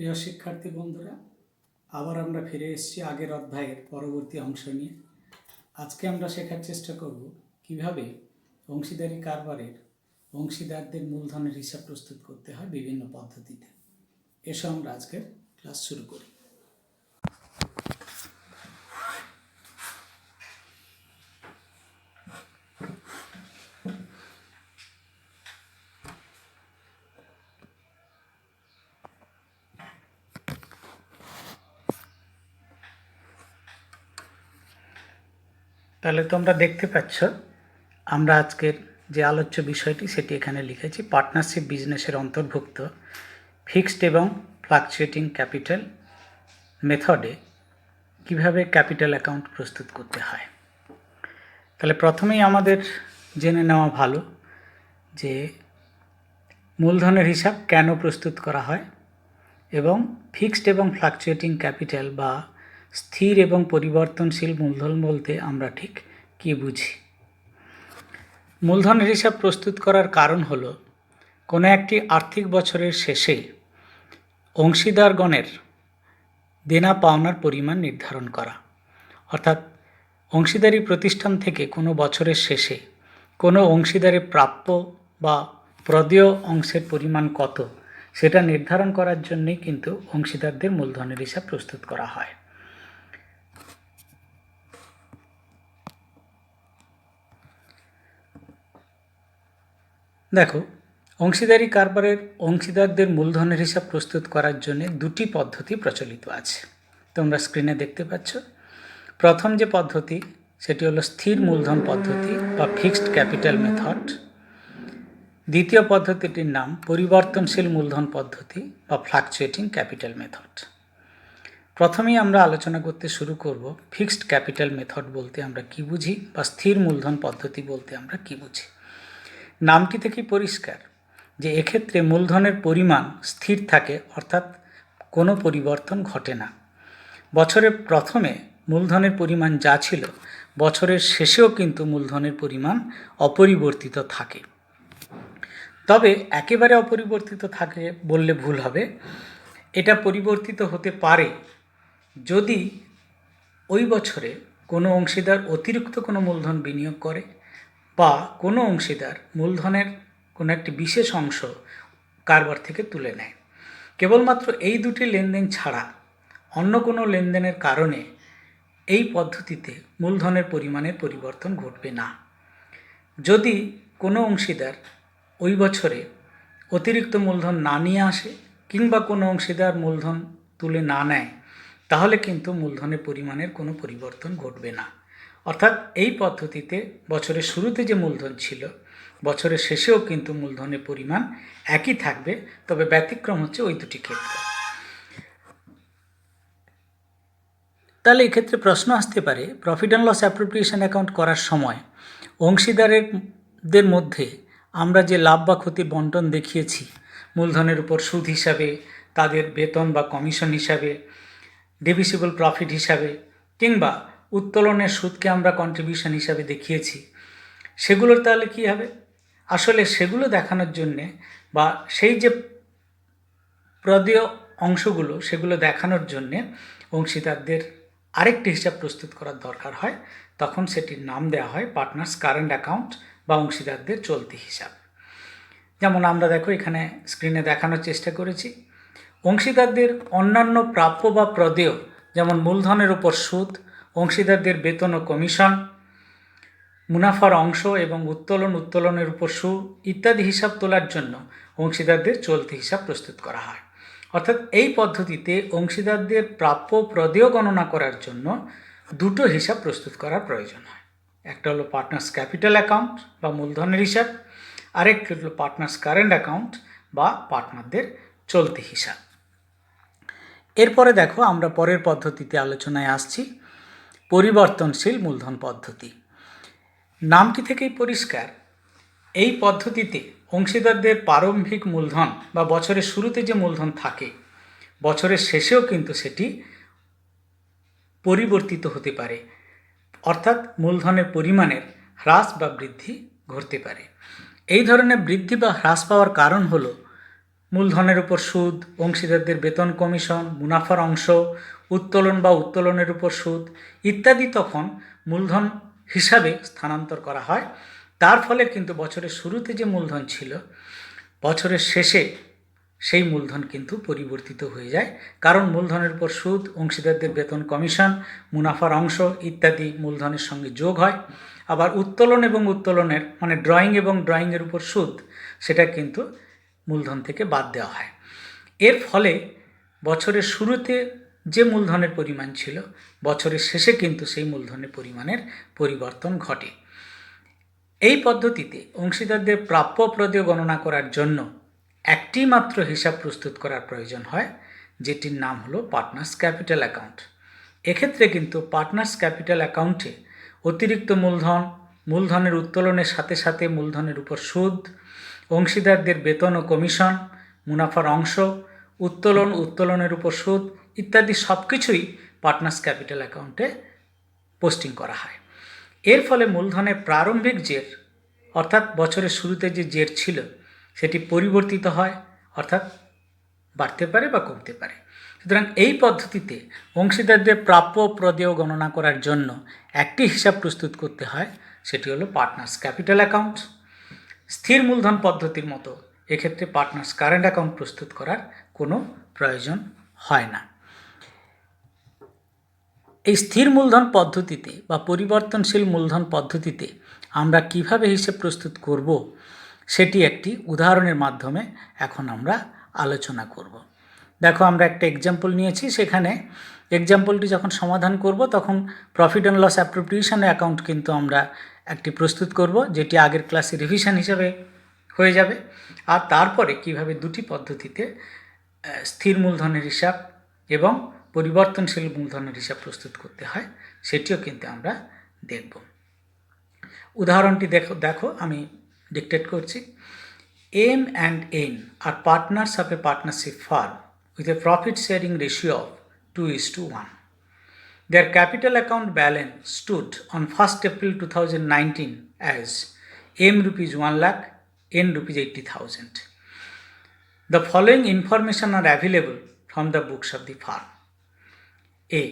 প্রিয় শিক্ষার্থী বন্ধুরা, আবার আমরা ফিরে এসেছি আগের অধ্যায়ের পরবর্তী অংশ নিয়ে। আজকে আমরা শেখার চেষ্টা করব কিভাবে অংশীদারি কারবারের অংশীদারদের মূলধনের হিসাব প্রস্তুত করতে হয় বিভিন্ন পদ্ধতিতে। এসো আমরা আজকের ক্লাস শুরু করি। তাহলে তোমরা দেখতে পাচ্ছ আমরা আজকের যে আলোচ্য বিষয়টি সেটি এখানে লিখেছি। পার্টনারশিপ বিজনেসের অন্তর্ভুক্ত ফিক্সড এবং ফ্লাকচুয়েটিং ক্যাপিটাল মেথডে কিভাবে ক্যাপিটাল অ্যাকাউন্ট প্রস্তুত করতে হয়। তাহলে প্রথমেই আমাদের জেনে নেওয়া ভালো যে মূলধনের হিসাব কেন প্রস্তুত করা হয় এবং ফিক্সড এবং ফ্লাকচুয়েটিং ক্যাপিটাল বা স্থির এবং পরিবর্তনশীল মূলধন বলতে আমরা ঠিক কী বুঝি। মূলধনের হিসাব প্রস্তুত করার কারণ হলো কোনো একটি আর্থিক বছরের শেষে অংশীদারগণের দেনা পাওনার পরিমাণ নির্ধারণ করা। অর্থাৎ অংশীদারি প্রতিষ্ঠান থেকে কোনো বছরের শেষে কোনো অংশীদারের প্রাপ্য বা প্রদেয় অংশের পরিমাণ কত সেটা নির্ধারণ করার জন্যই কিন্তু অংশীদারদের মূলধনের হিসাব প্রস্তুত করা হয়। দেখো, অংশীদারি কারবারের অংশীদারদের মূলধনের হিসাব প্রস্তুত করার জন্য দুটি পদ্ধতি প্রচলিত আছে, তোমরা স্ক্রিনে দেখতে পাচ্ছ। প্রথম যে পদ্ধতি সেটি হলো স্থির মূলধন পদ্ধতি বা ফিক্সড ক্যাপিটাল মেথড। দ্বিতীয় পদ্ধতিটির নাম পরিবর্তনশীল মূলধন পদ্ধতি বা ফ্লাকচুয়েটিং ক্যাপিটাল মেথড। প্রথমেই আমরা আলোচনা করতে শুরু করব ফিক্সড ক্যাপিটাল মেথড বলতে আমরা কি বুঝি বা স্থির মূলধন পদ্ধতি বলতে আমরা কি বুঝি। নামটি থেকেই পরিষ্কার যে এক্ষেত্রে মূলধনের পরিমাণ স্থির থাকে, অর্থাৎ কোনো পরিবর্তন ঘটে না। বছরের প্রথমে মূলধনের পরিমাণ যা ছিল বছরের শেষেও কিন্তু মূলধনের পরিমাণ অপরিবর্তিত থাকে। তবে একেবারে অপরিবর্তিত থাকে বললে ভুল হবে, এটা পরিবর্তিত হতে পারে যদি ওই বছরে কোনো অংশীদার অতিরিক্ত কোনো মূলধন বিনিয়োগ করে বা কোনো অংশীদার মূলধনের কোনো একটি বিশেষ অংশ কারবার থেকে তুলে নেয়। কেবলমাত্র এই দুটি লেনদেন ছাড়া অন্য কোনো লেনদেনের কারণে এই পদ্ধতিতে মূলধনের পরিমাণের পরিবর্তন ঘটবে না। যদি কোনো অংশীদার ওই বছরে অতিরিক্ত মূলধন না নিয়ে আসে কিংবা কোনো অংশীদার মূলধন তুলে না নেয়, তাহলে কিন্তু মূলধনের পরিমাণের কোনো পরিবর্তন ঘটবে না। অর্থাৎ এই পদ্ধতিতে বছরের শুরুতে যে মূলধন ছিল বছরের শেষেও কিন্তু মূলধনের পরিমাণ একই থাকবে, তবে ব্যতিক্রম হচ্ছে ওই দুটি ক্ষেত্রে। তাহলে এক্ষেত্রে প্রশ্ন আসতে পারে, profit and loss appropriation account করার সময় অংশীদারদের মধ্যে আমরা যে লাভ বা ক্ষতির বন্টন দেখিয়েছি, মূলধনের উপর সুদ হিসাবে, তাদের বেতন বা কমিশন হিসাবে, ডিভিসিবল প্রফিট হিসাবে কিংবা উত্তোলনের সুদকে আমরা কন্ট্রিবিউশন হিসাবে দেখিয়েছি, সেগুলোর তাহলে কী হবে? আসলে সেগুলো দেখানোর জন্যে বা সেই যে প্রদেয় অংশগুলো সেগুলো দেখানোর জন্যে অংশীদারদের আরেকটি হিসাব প্রস্তুত করার দরকার হয়। তখন সেটির নাম দেওয়া হয় পার্টনার্স কারেন্ট অ্যাকাউন্ট বা অংশীদারদের চলতি হিসাব। যেমন আমরা দেখো এখানে স্ক্রিনে দেখানোর চেষ্টা করেছি, অংশীদারদের অন্যান্য প্রাপ্য বা প্রদেয় যেমন মূলধনের উপর সুদ, অংশীদারদের বেতন ও কমিশন, মুনাফার অংশ এবং উত্তোলনের উপর সুদ ইত্যাদি হিসাব তোলার জন্য অংশীদারদের চলতি হিসাব প্রস্তুত করা হয়। অর্থাৎ এই পদ্ধতিতে অংশীদারদের প্রাপ্য প্রদেয় গণনা করার জন্য দুটো হিসাব প্রস্তুত করার প্রয়োজন হয়। একটা হলো পার্টনার্স ক্যাপিটাল অ্যাকাউন্ট বা মূলধনের হিসাব, আরেকটি হলো পার্টনার্স কারেন্ট অ্যাকাউন্ট বা পার্টনারদের চলতি হিসাব। এরপরে দেখো আমরা পরের পদ্ধতিতে আলোচনায় আসছি, পরিবর্তনশীল মূলধন পদ্ধতি। নামটি থেকেই পরিষ্কার, এই পদ্ধতিতে অংশীদারদের প্রারম্ভিক মূলধন বা বছরের শুরুতে যে মূলধন থাকে বছরের শেষেও কিন্তু সেটি পরিবর্তিত হতে পারে, অর্থাৎ মূলধনের পরিমাণের হ্রাস বা বৃদ্ধি ঘটতে পারে। এই ধরনের বৃদ্ধি বা হ্রাস পাওয়ার কারণ হলো মূলধনের উপর সুদ, অংশীদারদের বেতন কমিশন, মুনাফার অংশ, উত্তোলন বা উত্তোলনের উপর সুদ ইত্যাদি তখন মূলধন হিসাবে স্থানান্তর করা হয়। তার ফলে কিন্তু বছরের শুরুতে যে মূলধন ছিল, বছরের শেষে সেই মূলধন কিন্তু পরিবর্তিত হয়ে যায়, কারণ মূলধনের উপর সুদ, অংশীদারদের বেতন কমিশন, মুনাফার অংশ ইত্যাদি মূলধনের সঙ্গে যোগ হয়। আবার উত্তোলন এবং উত্তোলনের মানে ড্রয়িং এবং ড্রয়িংয়ের উপর সুদ, সেটা কিন্তু মূলধন থেকে বাদ দেওয়া হয়। এর ফলে বছরের শুরুতে যে মূলধনের পরিমাণ ছিল, বছরের শেষে কিন্তু সেই মূলধনের পরিমাণের পরিবর্তন ঘটে। এই পদ্ধতিতে অংশীদারদের প্রাপ্য প্রদেয় গণনা করার জন্য একটি মাত্র হিসাব প্রস্তুত করার প্রয়োজন হয়, যেটির নাম হলো পার্টনার্স ক্যাপিটাল অ্যাকাউন্ট। এক্ষেত্রে কিন্তু পার্টনার্স ক্যাপিটাল অ্যাকাউন্টে অতিরিক্ত মূলধন, মূলধনের উত্তোলনের সাথে সাথে মূলধনের উপর সুদ, অংশীদারদের বেতন ও কমিশন, মুনাফার অংশ, উত্তোলনের উপর সুদ ইত্যাদি সব কিছুই পার্টনার্স ক্যাপিটাল অ্যাকাউন্টে পোস্টিং করা হয়। এর ফলে মূলধনের প্রারম্ভিক জের, অর্থাৎ বছরের শুরুতে যে জের ছিল, সেটি পরিবর্তিত হয়, অর্থাৎ বাড়তে পারে বা কমতে পারে। সুতরাং এই পদ্ধতিতে অংশীদারদের প্রাপ্য প্রদেয় গণনা করার জন্য একটি হিসাব প্রস্তুত করতে হয়, সেটি হলো পার্টনার্স ক্যাপিটাল অ্যাকাউন্ট। স্থির মূলধন পদ্ধতির মতো এক্ষেত্রে পার্টনার্স কারেন্ট অ্যাকাউন্ট প্রস্তুত করার কোনো প্রয়োজন হয় না। এই স্থির মূলধন পদ্ধতিতে বা পরিবর্তনশীল মূলধন পদ্ধতিতে আমরা কিভাবে হিসেব প্রস্তুত করব, সেটি একটি উদাহরণের মাধ্যমে এখন আমরা আলোচনা করব। দেখো, আমরা একটা এক্সাম্পল নিয়েছি, সেখানে এক্সাম্পলটি যখন সমাধান করব তখন profit and loss appropriation account কিন্তু আমরা একটি প্রস্তুত করব, যেটি আগের ক্লাসে রিভিশন হিসাবে হয়ে যাবে। আর তারপরে কিভাবে দুটি পদ্ধতিতে স্থির মূলধনের হিসাব এবং পরিবর্তনশীল মূলধনের হিসাব প্রস্তুত করতে হয়, সেটিও কিন্তু আমরা দেখব। উদাহরণটি দেখো আমি ডিকটেট করছি। M and N are partners of a partnership firm with a profit sharing ratio of 2:1. Their capital account balance stood on 1st April 2019 as M rupees 1 lakh, N rupees 80,000. The following information are available from the books of the firm. A.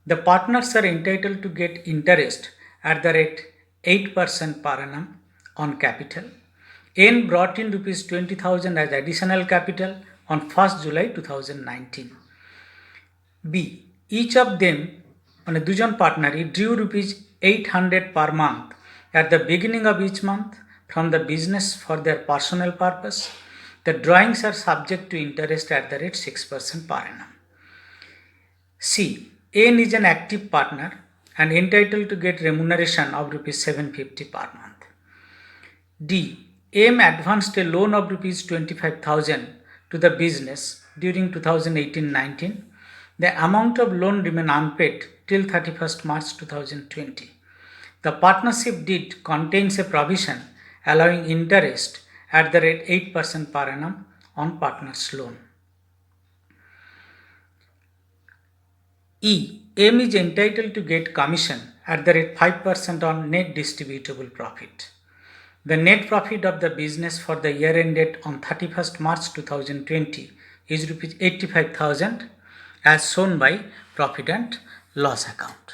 The partners are entitled to get interest at the rate 8% per annum on capital. N brought in rupees 20,000 as additional capital on 1st July 2019. B. Each of them, মানে দুজন পার্টনারই, drew rupees 800 per month at the beginning of each month from the business for their personal purpose. The drawings are subject to interest at the rate 6% per annum. C. N is an active partner and entitled to get remuneration of rupees 750 per month. D. M advanced a loan of rupees 25,000 to the business during 2018-19. The amount of loan remained unpaid till 31st March 2020. The partnership deed contains a provision allowing interest at the rate 8% per annum on partner's loan. E. M is entitled to get commission at the rate 5% on net distributable profit. The net profit of the business for the year ended on 31st March 2020 is rupees 85,000 as shown by profit and loss account.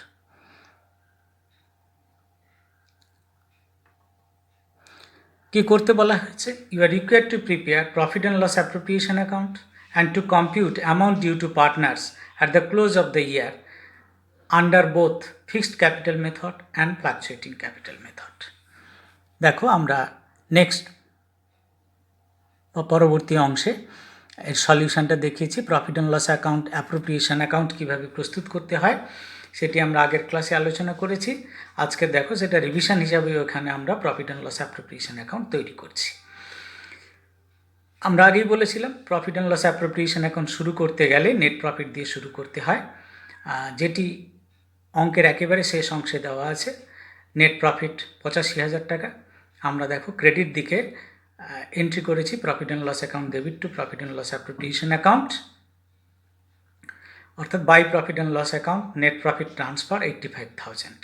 কি করতে বলা হয়েছে? You are required to prepare profit and loss appropriation account and to compute amount due to partners at the close of the year under both fixed capital method and fluctuating capital method. দেখো, আমরা next পরবর্তী অংশে এর সলিউশনটা দেখিয়েছি। Profit and loss account, appropriation account কীভাবে প্রস্তুত করতে হয় সেটি আমরা আগের ক্লাসে আলোচনা করেছি। আজকে দেখো, সেটা রিভিশন হিসাবে ওখানে আমরা profit and loss appropriation account তৈরি করছি। আমরা আগেই বলেছিলাম profit and loss appropriation account শুরু করতে গেলে নেট প্রফিট দিয়ে শুরু করতে হয়, যেটি অঙ্কের একেবারে শেষ অংশে দেওয়া আছে। নেট প্রফিট 85,000 টাকা। আমরা দেখো ক্রেডিট দিকে এন্ট্রি করেছি profit and loss account debit to profit and loss appropriation account, অর্থাৎ by profit and loss account net profit transfer 85,000।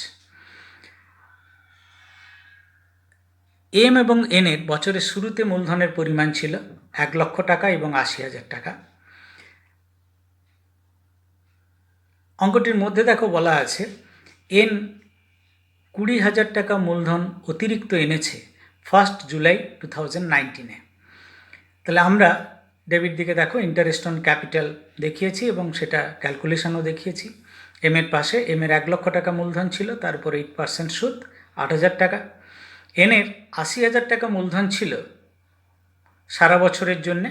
M এবং এনের বছরের শুরুতে মূলধনের পরিমাণ ছিল 1,00,000 টাকা এবং 80,000 টাকা। অঙ্কটির মধ্যে দেখো বলা আছে এন 20,000 টাকা মূলধন অতিরিক্ত এনেছে 1 জুলাই 2019-এ। তাহলে আমরা ডেবিট দিকে দেখো ইন্টারেস্ট অন ক্যাপিটাল দেখিয়েছি এবং সেটা ক্যালকুলেশনও দেখিয়েছি। এম এর পাশে এম এর 1,00,000 টাকা মূলধন ছিল, তার উপর 8% সুদ 8,000 টাকা। এনের 80,000 টাকা মূলধন ছিল সারা বছরের জন্যে,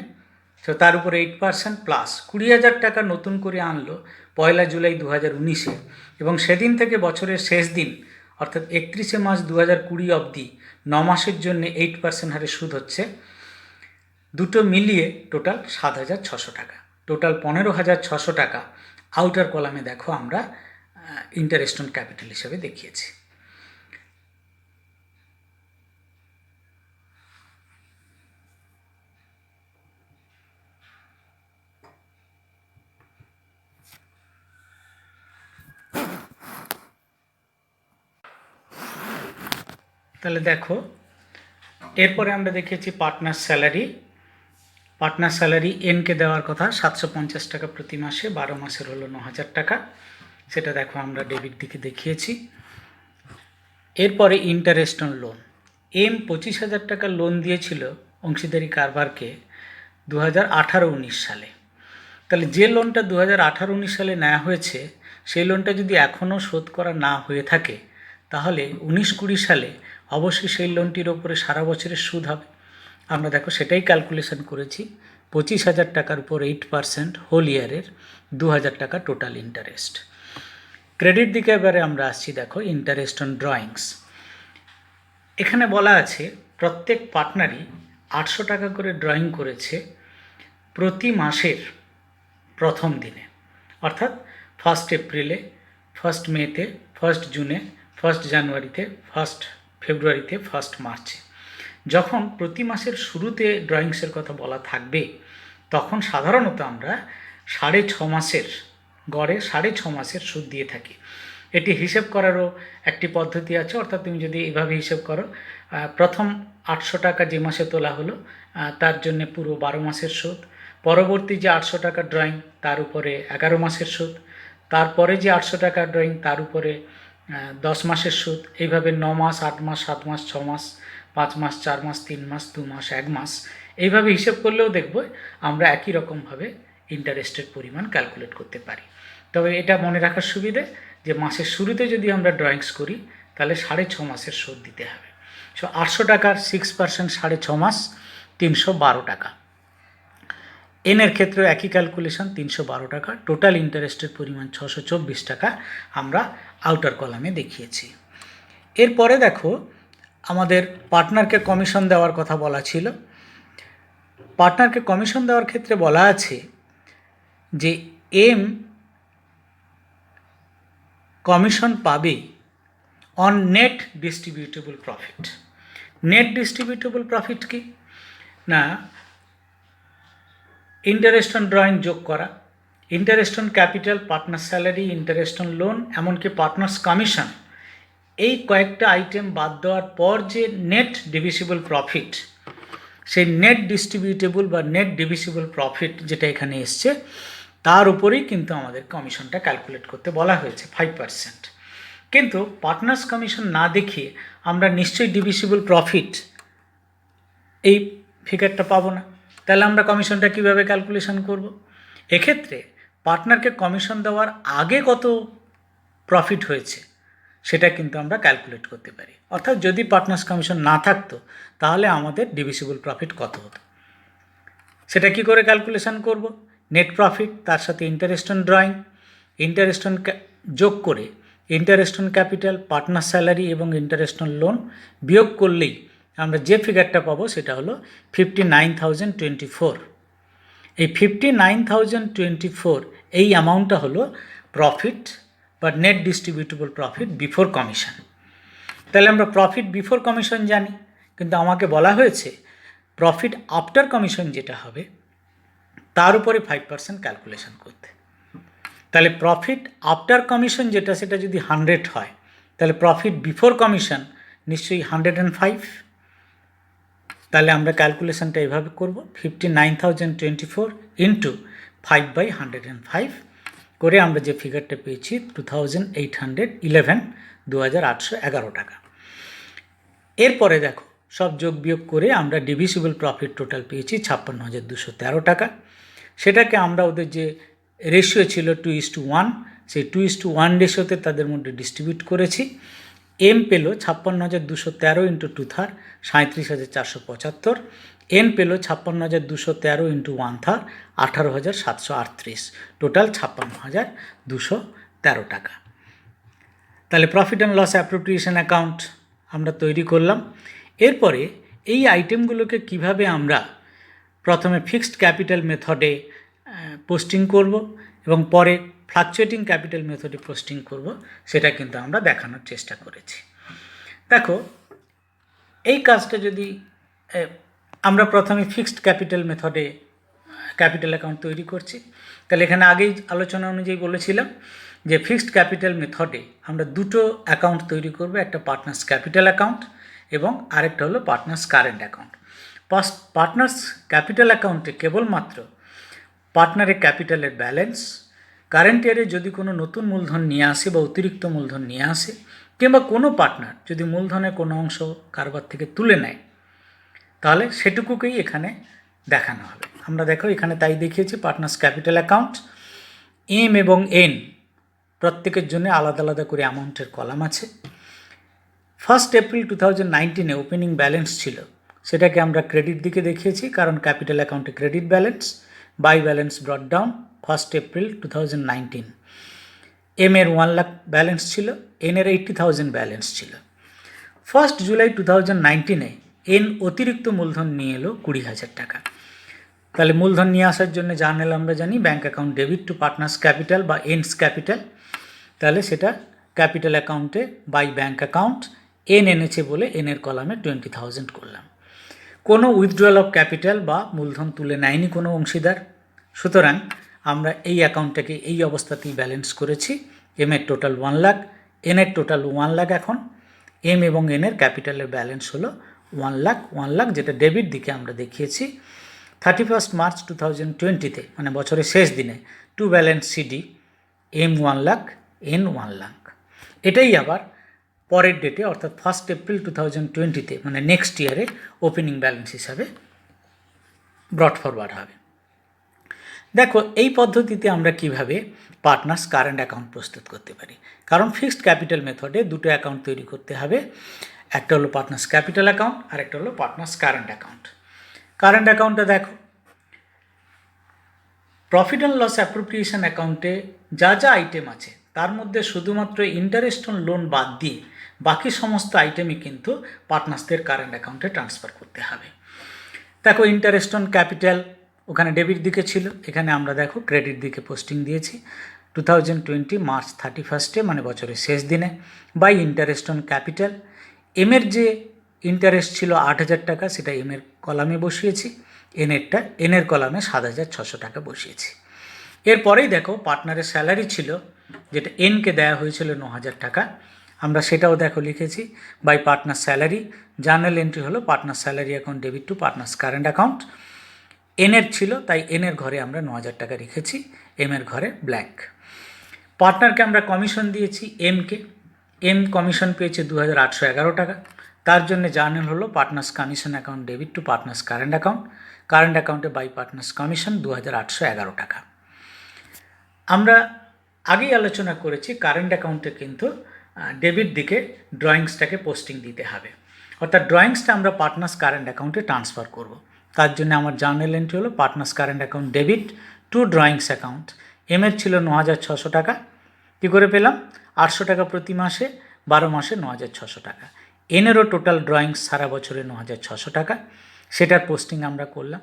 তো তার উপরে 8% প্লাস 20,000 টাকা নতুন করে আনলো 1 জুলাই 2019-এ এবং সেদিন থেকে বছরের শেষ দিন অর্থাৎ 31 মার্চ 2020 অবধি 9 মাসের জন্য 8% হারে সুদ হচ্ছে। দুটো মিলিয়ে টোটাল 7,600 টাকা, টোটাল 15,600 টাকা আউটার কলামে দেখো আমরা ইন্টারেস্ট অন ক্যাপিটাল হিসেবে দেখিয়েছি। তাহলে দেখো এরপরে আমরা দেখিয়েছি পার্টনার স্যালারি। পার্টনার স্যালারি এনকে দেওয়ার কথা 750 টাকা প্রতি মাসে, 12 মাসের হলো 9,000 টাকা, সেটা দেখো আমরা ডেবিট দিকে দেখিয়েছি। এরপরে ইন্টারেস্ট অন লোন, এম 25,000 টাকা লোন দিয়েছিল অংশীদারি কারবারকে 2018-19 সালে। তাহলে যে লোনটা 2018-19 সালে নেওয়া হয়েছে সেই লোনটা যদি এখনও শোধ করা না হয়ে থাকে তাহলে 19-20 সালে অবশ্যই সেই লোনটির ওপরে সারা বছরের সুদ হবে। আমরা দেখো সেটাই ক্যালকুলেশন করেছি। 25,000 টাকার উপর 8% হোল ইয়ারের 2,000 টাকা টোটাল ইন্টারেস্ট। ক্রেডিট দিকে এবারে আমরা আসছি, দেখো ইন্টারেস্ট অন ড্রয়িংস। এখানে বলা আছে প্রত্যেক পার্টনারই 800 টাকা করে ড্রয়িং করেছে প্রতি মাসের প্রথম দিনে, অর্থাৎ 1 এপ্রিলে, 1 মেতে, 1 জুনে, 1 জানুয়ারিতে, 1 ফেব্রুয়ারিতে, 1 মার্চে। যখন প্রতি মাসের শুরুতে ড্রয়িংসের কথা বলা থাকবে তখন সাধারণত আমরা 6.5 মাসের গড়ে 6.5 মাসের সুদ দিয়ে থাকি। এটি হিসেব করারও একটি পদ্ধতি আছে, অর্থাৎ তুমি যদি এইভাবে হিসেব করো, প্রথম 800 টাকা যে মাসে তোলা হলো তার জন্য পুরো 12 মাসের সুদ, পরবর্তী যে 800 টাকা ড্রয়িং তার উপরে 11 মাসের সুদ, তারপরে যে 800 টাকা ড্রয়িং তার উপরে 10 মাসের সুদ, এইভাবে 9 মাস, 8 মাস, 7 মাস, 6 মাস, 5 মাস, 4 মাস, 3 মাস, 2 মাস, 1 মাস, এইভাবে হিসেব করলেও দেখব আমরা একই রকমভাবে ইন্টারেস্টের পরিমাণ ক্যালকুলেট করতে পারি। তবে এটা মনে রাখার সুবিধে যে মাসের শুরুতে যদি আমরা ড্রয়িংস করি তাহলে 6.5 মাসের সুদ দিতে হবে। সো 800 টাকার 6% 6.5 মাস 312 টাকা। এনের ক্ষেত্রেও একই ক্যালকুলেশন 312 টাকা, টোটাল ইন্টারেস্টের পরিমাণ 624 টাকা আমরা আউটার কলামে দেখিয়েছি। এরপরে দেখো আমাদের পার্টনারকে কমিশন দেওয়ার কথা বলা ছিল। পার্টনারকে কমিশন দেওয়ার ক্ষেত্রে বলা আছে যে এম কমিশন পাবে on net ডিস্ট্রিবিউটেবল profit. Net ডিস্ট্রিবিউটেবল profit কি না, ইন্টারেস্ট অন ড্রয়িং যোগ করা, interest on capital, partner salary, interest on loan, এমনকি পার্টনার্স কমিশন, এই কয়েকটা আইটেম বাদ দেওয়ার পর যে নেট ডিভিসিবল প্রফিট, সেই নেট ডিস্ট্রিবিউটেবল বা নেট ডিভিসিবল প্রফিট যেটা এখানে এসছে তার উপরেই কিন্তু আমাদের কমিশনটা ক্যালকুলেট করতে বলা হয়েছে 5%। কিন্তু পার্টনার্স কমিশন না দেখিয়ে আমরা নিশ্চয়ই ডিভিসিবল প্রফিট এই ফিগারটা পাবো না, তাহলে আমরা কমিশনটা কীভাবে ক্যালকুলেশন করব? এক্ষেত্রে পার্টনারকে কমিশন দেওয়ার আগে কত প্রফিট হয়েছে সেটা কিন্তু আমরা ক্যালকুলেট করতে পারি। অর্থাৎ যদি পার্টনার্স কমিশন না থাকতো তাহলে আমাদের ডিভিসিবল প্রফিট কত হতো, সেটা কি করে ক্যালকুলেশন করব? নেট প্রফিট তার সাথে interest on drawing, interest on যোগ করে interest on capital, partner salary এবং ইন্টারেস্ট অন লোন বিয়োগ করলেই আমরা যে ফিগারটা পাবো সেটা হলো 59,024। এই 59,024 এই অ্যামাউন্টটা হলো প্রফিট বা নেট ডিস্ট্রিবিউটেবল প্রফিট বিফোর কমিশন। তাহলে আমরা প্রফিট বিফোর কমিশন জানি, কিন্তু আমাকে বলা হয়েছে প্রফিট আফটার কমিশন যেটা হবে তার উপরে 5% ক্যালকুলেশন করতে। তাহলে প্রফিট আফটার কমিশন যেটা সেটা যদি 100 হয় তাহলে প্রফিট বিফোর কমিশন নিশ্চয়ই 105। তাহলে আমরা ক্যালকুলেশনটা এভাবে করব, 59,024 ইন্টু 5/105 করে আমরা যে ফিগারটা পেয়েছি 2811, 2811 টাকা। এরপরে দেখো সব যোগ বিয়োগ করে আমরা ডিভিসিবল প্রফিট টোটাল পেয়েছি 56,213 টাকা। সেটাকে আমরা ওদের যে রেশিও ছিল 2:1, সেই 2:1 রেশিওতে তাদের মধ্যে ডিস্ট্রিবিউট করেছি। এম পেল 56,213 ইন্টু 2/3, 37,475। এন পেল 56,213 ইন্টু 1/3, 18,738, টোটাল 56,213 টাকা। তাহলে profit and loss appropriation account আমরা তৈরি করলাম। এরপরে এই আইটেমগুলোকে কিভাবে আমরা প্রথমে ফিক্সড ক্যাপিটাল মেথডে পোস্টিং করব এবং পরে ফ্লাকচুয়েটিং ক্যাপিটাল মেথডে পোস্টিং করব, সেটা কিন্তু আমরা দেখানোর চেষ্টা করেছি। দেখো এই কাজটা যদি আমরা প্রথমে ফিক্সড ক্যাপিটাল মেথডে ক্যাপিটাল অ্যাকাউন্ট তৈরি করছি, তাহলে এখানে আগেই আলোচনা অনুযায়ী বলেছিলাম যে ফিক্সড ক্যাপিটাল মেথডে আমরা দুটো অ্যাকাউন্ট তৈরি করব, একটা পার্টনার্স ক্যাপিটাল অ্যাকাউন্ট এবং আরেকটা হলো partners current account. Partners capital অ্যাকাউন্টে কেবলমাত্র পার্টনারের ক্যাপিটালের ব্যালেন্স, কারেন্ট ইয়ারে যদি কোনো নতুন মূলধন নিয়ে আসে বা অতিরিক্ত মূলধন নিয়ে আসে, কিংবা কোনো পার্টনার যদি মূলধনের কোনো অংশ কারবার থেকে তুলে নেয়, তাহলে সেটুকুকেই এখানে দেখানো হবে। আমরা দেখো এখানে তাই দেখিয়েছি পার্টনার্স ক্যাপিটাল অ্যাকাউন্ট, এম এবং এন প্রত্যেকের জন্য আলাদা আলাদা করে অ্যামাউন্টের কলাম আছে। 1 এপ্রিল 2019 ওপেনিং ব্যালেন্স ছিল, সেটাকে আমরা ক্রেডিট দিকে দেখিয়েছি, কারণ ক্যাপিটাল অ্যাকাউন্টে credit balance, by balance brought down 1 April 2019। M এর 1 লাখ ব্যালেন্স ছিল, এন এর 80,000 ব্যালেন্স ছিল। 1 জুলাই 2019 এন অতিরিক্ত মূলধন নিয়ে এলো 20,000 টাকা। তাহলে মূলধন নিয়ে আসার জন্য জার্নাল আমরা জানি bank account debit to partners capital বা এনস ক্যাপিটাল, তাহলে সেটা ক্যাপিটাল অ্যাকাউন্টে বাই ব্যাঙ্ক অ্যাকাউন্ট, এন এনেছে বলে এনের কলামে 20,000 করলাম। কোনো উইথড্রয়াল অফ ক্যাপিটাল বা মূলধন তুলে নেয়নি কোনো অংশীদার, সুতরাং আমরা এই অ্যাকাউন্টটাকে এই অবস্থাতেই ব্যালেন্স করেছি। এম এর টোটাল 1 লাখ, এন এর টোটাল 1 লাখ। এখন এম এবং এন এর ক্যাপিটালের ব্যালেন্স হলো 1 লাখ, যেটা ডেবিট দিকে আমরা দেখিয়েছি। 31 মার্চ 2020 মানে বছরের শেষ দিনে to balance CD, M 1 lakh, N 1 lakh. এটাই আবার পরের ডেটে অর্থাৎ 1 এপ্রিল 2020 মানে নেক্সট ইয়ারে ওপেনিং ব্যালেন্স হিসাবে ব্রট ফরওয়ার্ড হবে। দেখো এই পদ্ধতিতে আমরা কিভাবে পার্টনার্স কারেন্ট অ্যাকাউন্ট প্রস্তুত করতে পারি, কারণ ফিক্সড ক্যাপিটাল মেথডে দুটো অ্যাকাউন্ট তৈরি করতে হবে, একটা হলো পার্টনার্স ক্যাপিটাল অ্যাকাউন্ট আর একটা হলো পার্টনার্স কারেন্ট অ্যাকাউন্ট। কারেন্ট অ্যাকাউন্টটা দেখো, প্রফিট অ্যান্ড লস অ্যাপ্রোপ্রিয়েশন অ্যাকাউন্টে যা যা আইটেম আছে তার মধ্যে শুধুমাত্র ইন্টারেস্ট অন লোন বাদ দিয়ে বাকি সমস্ত আইটেমই কিন্তু পার্টনার্সদের কারেন্ট অ্যাকাউন্টে ট্রান্সফার করতে হবে। দেখো ইন্টারেস্ট অন ক্যাপিটাল ওখানে ডেবিট দিকে ছিল, এখানে আমরা দেখো ক্রেডিট দিকে পোস্টিং দিয়েছি 2020 মার্চ 31 মানে বছরের শেষ দিনে। বাই ইন্টারেস্ট অন ক্যাপিটাল, এমের যে ইন্টারেস্ট ছিল 8,000 টাকা, সেটা এমের কলামে বসিয়েছি, এনের কলামে 7,600 টাকা বসিয়েছি। এরপরেই দেখো পার্টনারের স্যালারি ছিল, যেটা এনকে দেওয়া হয়েছিল 9,000 টাকা, আমরা সেটাও দেখো লিখেছি by partner salary. Journal entry হলো partner salary account debit to partners current account. এনের ছিল, তাই এনের ঘরে আমরা 9,000 টাকা রেখেছি, এমের ঘরে ব্ল্যাঙ্ক। পার্টনারকে আমরা কমিশন দিয়েছি এমকে, এম কমিশন পেয়েছে 2,811 টাকা, তার জন্য জার্নাল হলো partners commission account debit to partners current account, current অ্যাকাউন্টে বাই পার্টনার্স কমিশন 2,811 টাকা। আমরা আগেই আলোচনা করেছি কারেন্ট অ্যাকাউন্টে কিন্তু ডেবিট দিকে ড্রয়িংসটাকে পোস্টিং দিতে হবে, অর্থাৎ ড্রয়িংসটা আমরা পার্টনার্স কারেন্ট অ্যাকাউন্টে ট্রান্সফার করব। তার জন্য আমার জার্নাল এন্ট্রি হলো partners current account debit to drawings account. এমের ছিল 9,600 টাকা, কী করে পেলাম? 800 টাকা প্রতি মাসে, 12 মাসে 9,600 টাকা। এনেরও টোটাল ড্রয়িংস সারা বছরে 9,600 টাকা, সেটার পোস্টিং আমরা করলাম।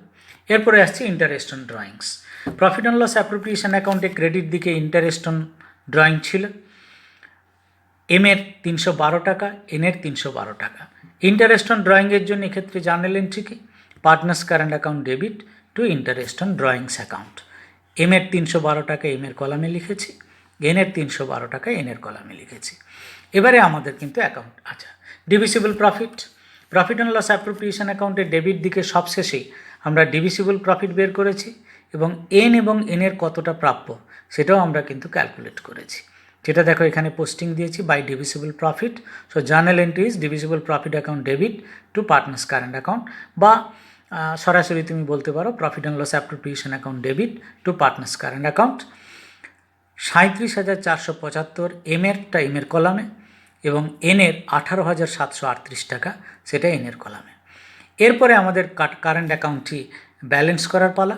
এরপরে আসছে interest on drawings. Profit and loss appropriation অ্যাকাউন্টে ক্রেডিট দিকে ইন্টারেস্ট অন ড্রয়িং ছিল, এমের 312 টাকা, এনের 312 টাকা। ইন্টারেস্ট অন ড্রয়িংয়ের জন্য এক্ষেত্রে জার্নাল এন্ট্রি কি? Partners current account debit to interest on drawings account. এমের 312 টাকা এমের কলামে লিখেছি, এনের 312 টাকা এনের কলামে লিখেছি। এবারে আমাদের কিন্তু অ্যাকাউন্ট, আচ্ছা divisible profit, profit and loss appropriation অ্যাকাউন্টের ডেবিট দিকে সবশেষে আমরা ডিভিসিবল প্রফিট বের করেছি এবং এনের কতটা প্রাপ্য সেটাও আমরা কিন্তু ক্যালকুলেট করেছি, যেটা দেখো এখানে পোস্টিং দিয়েছি by divisible profit. So journal entry is divisible profit account debit to partners current account, বা সরাসরি তুমি বলতে পারো profit and loss appropriation account debit to partners current account. 37,475 এমের কলামে এবং এনের 18,738 টাকা সেটা এনের কলামে। এরপরে আমাদের কারেন্ট অ্যাকাউন্টটি ব্যালেন্স করার পালা।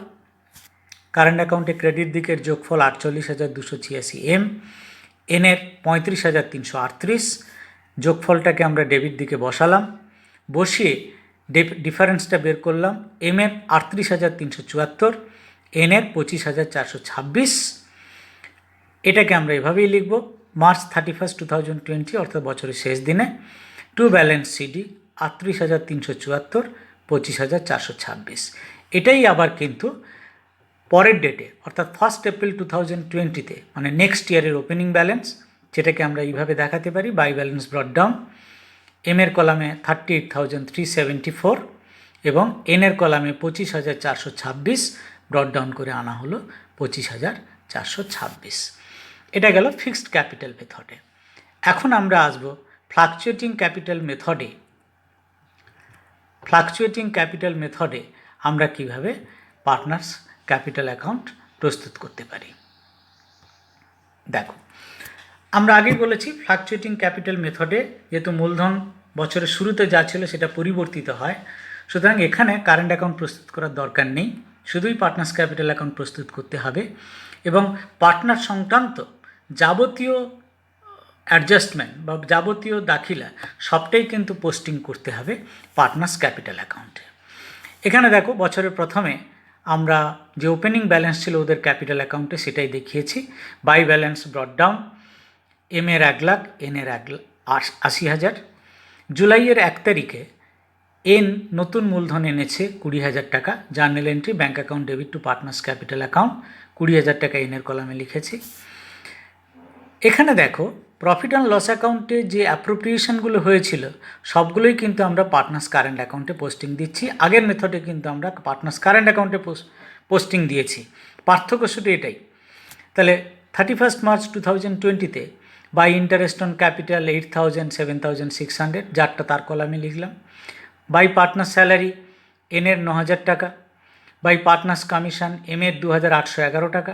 কারেন্ট অ্যাকাউন্টে ক্রেডিট দিকের যোগফল 48,286 এনের 35,338, যোগফলটাকে আমরা ডেবিট দিকে বসালাম, বসিয়ে ডিফারেন্সটা বের করলাম। এর 38,374, এনের 25,426। এটাকে আমরা এভাবেই লিখব, মার্চ 31, 2020 অর্থাৎ বছরের শেষ দিনে টু ব্যালেন্স সিডি 38,374, 25,426। এটাই আবার কিন্তু পরের ডেটে অর্থাৎ 1 এপ্রিল 2020-তে মানে নেক্সট ইয়ারের ওপেনিং ব্যালেন্স, যেটাকে আমরা এইভাবে দেখাতে পারি বাই ব্যালেন্স ব্রট ডাউন। এর কলামে 38,374 এবং এনের কলামে 25,426 ব্রট ডাউন করে আনা হলো 25,426। এটা গেল ফিক্সড ক্যাপিটাল মেথডে। এখন আমরা আসব ফ্লাকচুয়েটিং ক্যাপিটাল মেথডে। ফ্লাকচুয়েটিং ক্যাপিটাল মেথডে আমরা কিভাবে পার্টনার্স ক্যাপিটাল অ্যাকাউন্ট প্রস্তুত করতে পারি। দেখো, আমরা আগে বলেছি ফ্লাকচুয়েটিং ক্যাপিটাল মেথডে যেহেতু মূলধন বছরের শুরুতে যা ছিল সেটা পরিবর্তিত হয়, সুতরাং এখানে কারেন্ট অ্যাকাউন্ট প্রস্তুত করার দরকার নেই, শুধুই পার্টনার্স ক্যাপিটাল অ্যাকাউন্ট প্রস্তুত করতে হবে এবং পার্টনার সংক্রান্ত যাবতীয় অ্যাডজাস্টমেন্ট বা যাবতীয় দাখিলা সবটাই কিন্তু পোস্টিং করতে হবে পার্টনার্স ক্যাপিটাল অ্যাকাউন্টে। এখানে দেখো, বছরের প্রথমে আমরা যে ওপেনিং ব্যালেন্স ছিল ওদের ক্যাপিটাল অ্যাকাউন্টে সেটাই দেখিয়েছি, বাই ব্যালেন্স ব্রট ডাউন। এর 1 লাখ, এনের 80,000। জুলাইয়ের 1 তারিখে নতুন মূলধন এনেছে 20,000 টাকা। Journal entry bank account debit to partners capital account, 20,000 টাকা এনের কলামে লিখেছি। এখানে দেখো, প্রফিট অ্যান্ড লস অ্যাকাউন্টে যে অ্যাপ্রোপ্রিয়েশনগুলো হয়েছিল সবগুলোই কিন্তু আমরা পার্টনার্স কারেন্ট অ্যাকাউন্টে পোস্টিং দিচ্ছি। আগের মেথডে কিন্তু আমরা পার্টনার্স কারেন্ট অ্যাকাউন্টে পোস্টিং দিয়েছি, পার্থক্য শুধু এটাই। তাহলে 31 মার্চ 2020-তে বাই ইন্টারেস্ট অন ক্যাপিটাল 8,000, 7,600, যারটা তার কলামে লিখলাম। বাই পার্টনার স্যালারি এনের 9,000 টাকা। বাই পার্টনার্স কমিশন এর 2,811 টাকা।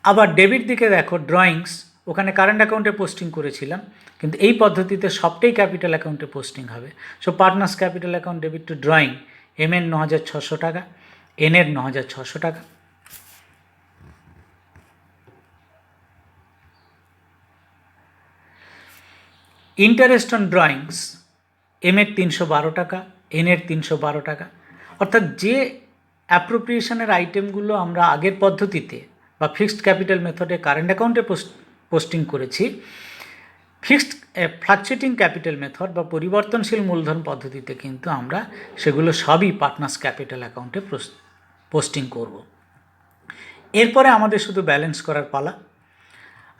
আবার ডেবিট দিকে দেখো, ড্রয়িংস, ওখানে কারেন্ট অ্যাকাউন্টে পোস্টিং করেছিলাম, কিন্তু এই পদ্ধতিতে সবটাই ক্যাপিটাল অ্যাকাউন্টে পোস্টিং হবে। So partners capital account debit two drawing এর 9,600 টাকা, এনের 9,600 টাকা। ইন্টারেস্ট অন ড্রয়িংস এর 312 টাকা, এনের 312 টাকা। অর্থাৎ যে অ্যাপ্রোপ্রিয়েশনের আইটেমগুলো আমরা আগের পদ্ধতিতে বা ফিক্সড ক্যাপিটাল মেথডে কারেন্ট অ্যাকাউন্টে পোস্টিং করেছি, ফিক্সড ফ্লাকচুয়েটিং ক্যাপিটাল মেথড বা পরিবর্তনশীল মূলধন পদ্ধতিতে কিন্তু আমরা সেগুলো সবই পার্টনার্স ক্যাপিটাল অ্যাকাউন্টে পোস্টিং করব। এরপরে আমাদের শুধু ব্যালেন্স করার পালা।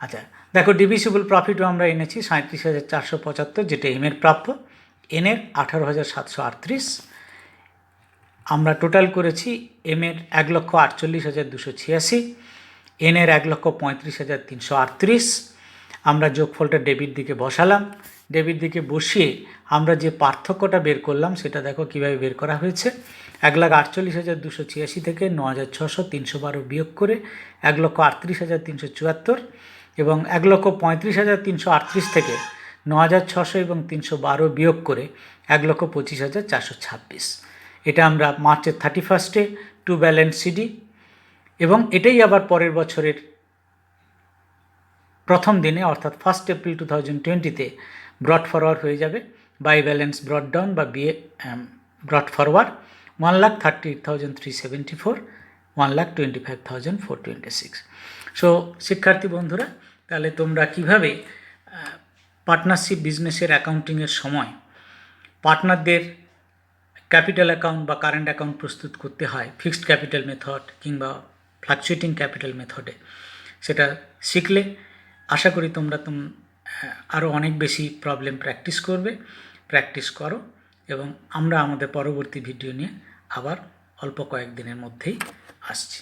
আচ্ছা দেখো, ডিভিসিবল প্রফিটও আমরা এনেছি 37,475, যেটা এর প্রাপ্য। এনের 18,738। আমরা টোটাল করেছি এর 1,48,286, এনের 1,35,338। আমরা যোগফলটা ডেবিট দিকে বসালাম, ডেবিট দিকে বসিয়ে আমরা যে পার্থক্যটা বের করলাম সেটা দেখো কীভাবে বের করা হয়েছে। 1,48,286 থেকে 9,600, 312 বিয়োগ করে 1,38,374 এবং 1,35,338 থেকে 9,600 এবং 312 বিয়োগ করে 1,25,426। এটা আমরা মার্চের 31-এ টু ব্যালেন্স সিডি এবং এটাই আবার পরের বছরের প্রথম দিনে অর্থাৎ 1 এপ্রিল 2020-তে ব্রট ফরওয়ার্ড হয়ে যাবে বাই ব্যালেন্স ব্রট ডাউন বা ব্রট ফরওয়ার্ড 1,38,374, 1,25,426। সো শিক্ষার্থী বন্ধুরা, তাহলে তোমরা কিভাবে পার্টনারশিপ বিজনেসের অ্যাকাউন্টিংয়ের সময় পার্টনারদের ক্যাপিটাল অ্যাকাউন্ট বা কারেন্ট অ্যাকাউন্ট প্রস্তুত করতে হয় ফিক্সড ক্যাপিটাল মেথড কিংবা ফ্লাকচুয়েটিং ক্যাপিটাল মেথডে সেটা শিখলে। আশা করি তোমরা আরও অনেক বেশি প্রবলেম প্র্যাকটিস করো। এবং আমরা আমাদের পরবর্তী ভিডিও নিয়ে আবার অল্প কয়েকদিনের মধ্যেই আসছি।